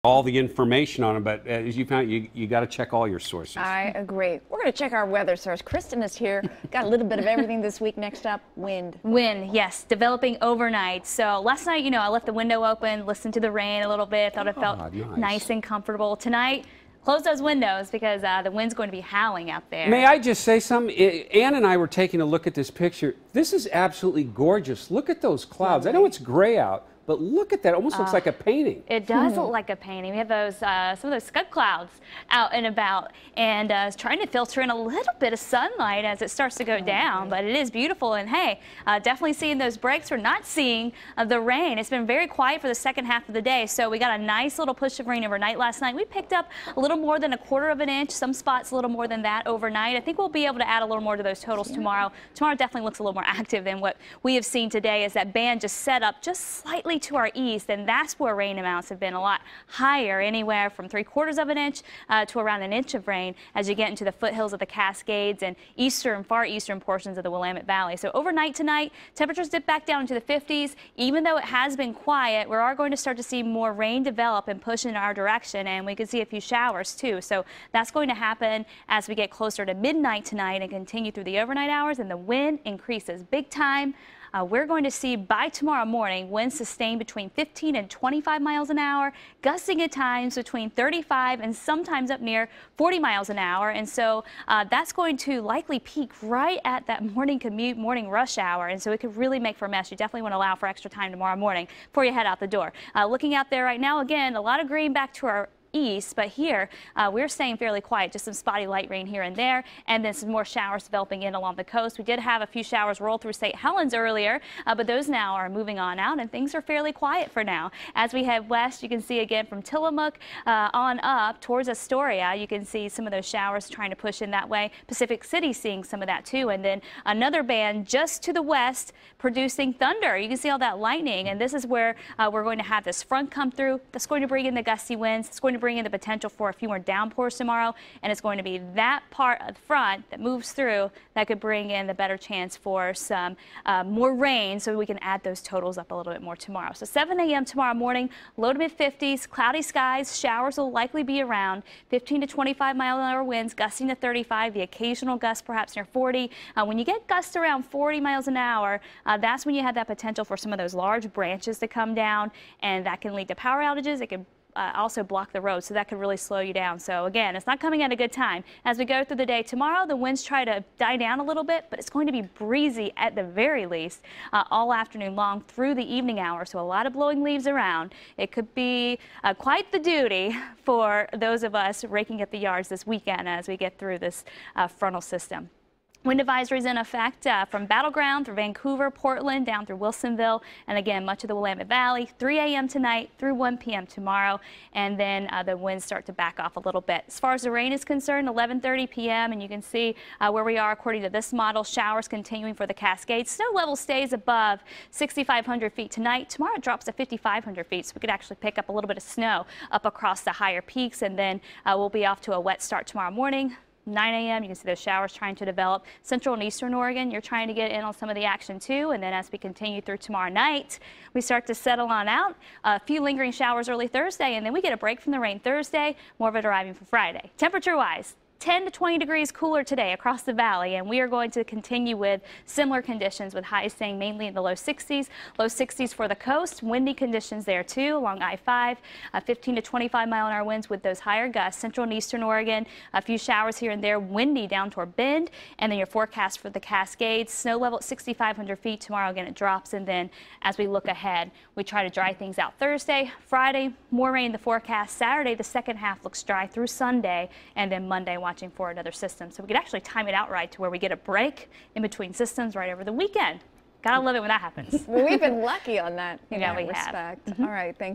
all the information on it, but as you found, you got to check all your sources. I agree. We're going to check our weather source. Kristen is here. Got a little bit of everything this week. Next up, wind. Wind, yes, developing overnight. So last night, you know, I left the window open, listened to the rain a little bit, thought it felt nice and comfortable. Tonight, close those windows because the wind's going to be howling out there. May I just say something? Ann and I were taking a look at this picture. This is absolutely gorgeous. Look at those clouds. I know it's gray out, but look at that. It almost looks like a painting. It does look like a painting. We have those some of those scud clouds out and about, and it's trying to filter in a little bit of sunlight as it starts to go down, but it is beautiful. And hey, definitely seeing those breaks. We're not seeing the rain. It's been very quiet for the second half of the day, so we got a nice little push of rain overnight last night. We picked up a little more than 1/4 of an inch, some spots a little more than that overnight. I think we'll be able to add a little more to those totals tomorrow. Tomorrow definitely looks a little more active than what we have seen today, as that band just set up just slightly to our east, and that's where rain amounts have been a lot higher, anywhere from 3/4 of an inch to around an inch of rain as you get into the foothills of the Cascades and far eastern portions of the Willamette Valley. So overnight tonight, temperatures dip back down into the 50s. Even though it has been quiet, we are going to start to see more rain develop and push in our direction, and we could see a few showers too. So that's going to happen as we get closer to midnight tonight and continue through the overnight hours, and the wind increases big time. We're going to see by tomorrow morning winds sustained between 15 and 25 miles an hour, gusting at times between 35 and sometimes up near 40 miles an hour. And so that's going to likely peak right at that morning commute, morning rush hour. And so it could really make for a mess. You definitely want to allow for extra time tomorrow morning before you head out the door. Looking out there right now, again, a lot of green back to our east, but here we're staying fairly quiet, just some spotty light rain here and there, and then some more showers developing in along the coast. We did have a few showers roll through St. Helens earlier, but those now are moving on out, and things are fairly quiet for now. As we head west, you can see again from Tillamook on up towards Astoria, you can see some of those showers trying to push in that way. Pacific City seeing some of that too, and then another band just to the west producing thunder. You can see all that lightning, and this is where we're going to have this front come through. That's going to bring in the gusty winds. It's going to bring in the potential for a few more downpours tomorrow, and it's going to be that part of the front that moves through that could bring in the better chance for some more rain, so we can add those totals up a little bit more tomorrow. So 7 a.m. tomorrow morning, low to mid 50s, cloudy skies, showers will likely be around 15 to 25 mile an hour winds, gusting to 35, the occasional gust perhaps near 40. When you get gusts around 40 miles an hour, that's when you have that potential for some of those large branches to come down, and that can lead to power outages. It can also block the road, so that could really slow you down. So again, it's not coming at a good time. As we go through the day tomorrow, the winds try to die down a little bit, but it's going to be breezy at the very least all afternoon long through the evening hours, so a lot of blowing leaves around. It could be quite the duty for those of us raking up the yards this weekend as we get through this frontal system. Wind advisories in effect from Battleground through Vancouver, Portland, down through Wilsonville, and again, much of the Willamette Valley, 3 a.m. tonight through 1 p.m. tomorrow, and then the winds start to back off a little bit. As far as the rain is concerned, 11:30 p.m., and you can see where we are according to this model. Showers continuing for the Cascades. Snow level stays above 6,500 feet tonight. Tomorrow it drops to 5,500 feet, so we could actually pick up a little bit of snow up across the higher peaks, and then we'll be off to a wet start tomorrow morning. 9 a.m. you can see those showers trying to develop. Central and eastern Oregon, you're trying to get in on some of the action too, and then as we continue through tomorrow night, we start to settle on out. A few lingering showers early Thursday, and then we get a break from the rain Thursday, more of it arriving for Friday. Temperature-wise, 10 to 20 degrees cooler today across the valley, and we are going to continue with similar conditions, with highs staying mainly in the low 60s for the coast. Windy conditions there too along I-5, 15 to 25 mile an hour winds with those higher gusts. Central and eastern Oregon, a few showers here and there, windy down toward Bend, and then your forecast for the Cascades. Snow level at 6,500 feet tomorrow. Again, it drops, and then as we look ahead, we try to dry things out Thursday. Friday, more rain in the forecast. Saturday, the second half looks dry through Sunday, and then Monday watching for another system. So we could actually time it out right to where we get a break in between systems right over the weekend. Gotta love it when that happens. Well, we've been lucky on that. Yeah, we respect. have. All right, thanks.